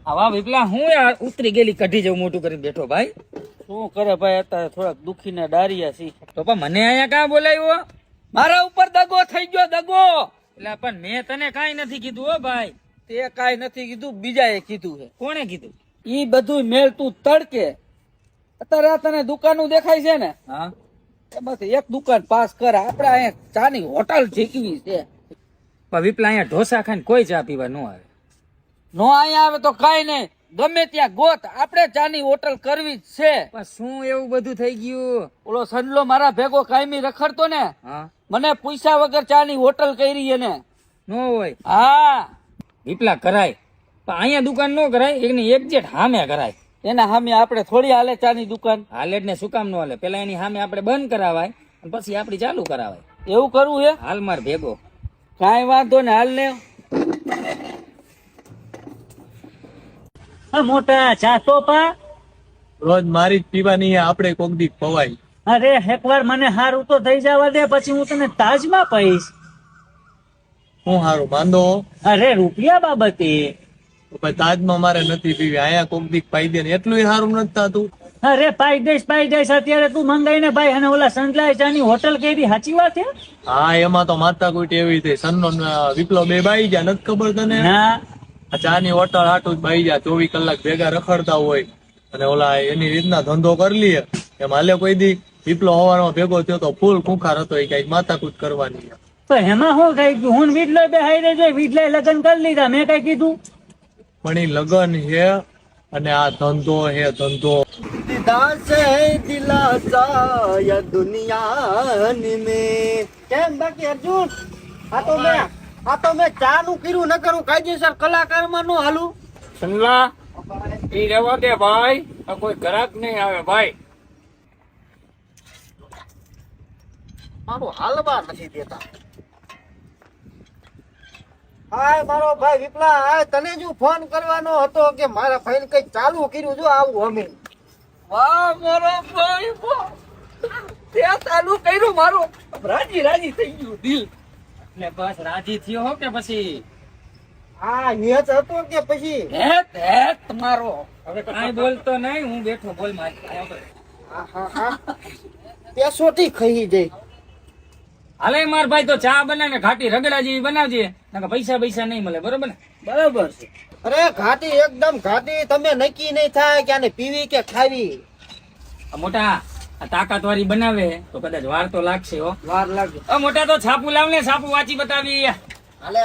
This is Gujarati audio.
આવા વિપલા હું યાર ઉતરી ગયેલી કઢી જેવું મોટું કરીને બેઠો ભાઈ. શું કરે ભાઈ, અત્યારે થોડાક દુખી ના ડારિયા છે. તો પણ મને અહીંયા કાં બોલાવ્યો? મારા ઉપર દગો થઈ ગયો, દગો. એટલે પણ મેં તને કાંઈ નથી કીધું હો ભાઈ. તે કાઈ નથી કીધું, બીજાએ કીધું છે. કોણે કીધું? ઈ બધું મેલ તું તડકે. અત્યારે આ તને દુકાનો દેખાય છે ને, હા એમાંથી એક દુકાન પાસ કર. આપણે અહીંયા ચાની હોટલ જીકવી છે. પણ વિપલા અહીંયા ઢોસા ખાઈને કોઈ ચા પીવા ન આવે. નો અહીંયા આવે તો કાઈ નહીં, ગમે ત્યાં ગોત, આપણે ચાની હોટલ કરવી જ છે. પણ શું એવું બધું થઈ ગયું? ઓલો સંડલો મારા ભેગો કાયમી રખડતો ને, હા મને પૈસા વગર ચાની હોટલ કરી એને. ન હોય હા, વિપલા કરાય, પણ અહીંયા દુકાન ન કરાય, એકની એક્ઝેક્ટ સામે કરાય. એના સામે આપણે થોડી હાલે ચાની દુકાન. હાલે જ ને, શું કામ ન હાલે? પેલા એની સામે આપણે બંધ કરાવાય અને પછી આપડી ચાલુ કરાવાય. એવું કરવું હે? હાલ માર ભેગો. કાંઈ વાંધો ને, હાલ ને. મોટા ચા તો પા. રોજ મારી જ પીવાની આપણે કોક દી ખવાય. અરે એકવાર મને હારું તો થઈ જવા દે, પછી હું તને તાજમાં પહીશ. હું હારું માંદો? અરે રૂપિયા બાબતે. પણ તાજમાં મારે નથી પીવી, અહીંયા કોક દી પાઈ દે ને એટલું હારું નથી થતું. અરે પાઈ દઈશ. અત્યારે તું મંગાઈને ભાઈ, અને ઓલા સંતલાય ચાની હોટલ કેવી સાચી વાત છે? હા, એમાં તો માથાકૂટ એવી થઈ. સન્નો ને વિપ્લવ બે બાઈ ગયા, નથી ખબર તને? ના. આ ચાની હોટલ હાટું જ બાઈ ગયા, 24 કલાક ભેગા રખડતા હોય, અને ઓલા એની રીતના ધંધો કરી લઈએ. એમ હાલે કોઈ દી વિપ્લવ હવારમાં ભેગો થયો તો ફૂલ ખુખાર હતો, એ કઈક માથાકૂટ કરવાની. તો એમાં શું થઈ ગયું? હું વીટલો બે હાઈ રહેજો, વીટલાએ લગ્ન કરી લીધા, મેં કઈ કીધું? પણ એ લગન હે અને આ ધંધો હે, ધંધો. કેમ બાકી અર્જુન? આ તો મેં ચા નું કર્યું ન કરું, કાયદેસર કલાકારમાં નો હાલું. સંગલા ઈ રહેવા દે ભાઈ, આ કોઈ ગ્રાહક નહીં આવે ભાઈ. મારું હાલવા નથી દેતા. હાય મારો ભાઈ વિપલા, હાય તને જ ફોન કરવાનો હતો કે મારા ભાઈ કઈ ચાલુ કર્યું, જો આવું અમે. વાહ મારો ભાઈ, તે ચાલુ કર્યું, મારું રાજી થઈ ગયું દિલ. એટલે બસ રાજી થયો હો કે પછી? હા નેત હતો કે પછી હેત મારો. હવે કાંઈ બોલતો નહીં, હું બેઠો, બોલ મારી. પેસોટી ખાઈ જઈ. હાલે માર ભાઈ, તો ચા બનાવીને ઘાટી રગડા જેવી બનાવજે, નકર પૈસા નહીં મળે, બરોબર ને? બરાબર છે. અરે ઘાટી, એકદમ ઘાટી. તમે નક્કી નહીં થાય કે આને પીવી કે ખાવી. આ મોટા આ તાકાત વાળી બનાવે તો કદાચ વાર તો લાગશે હો. વાર લાગે. મોટા તો છાપું લાવ ને, છાપું વાંચી બતાવી. હાલે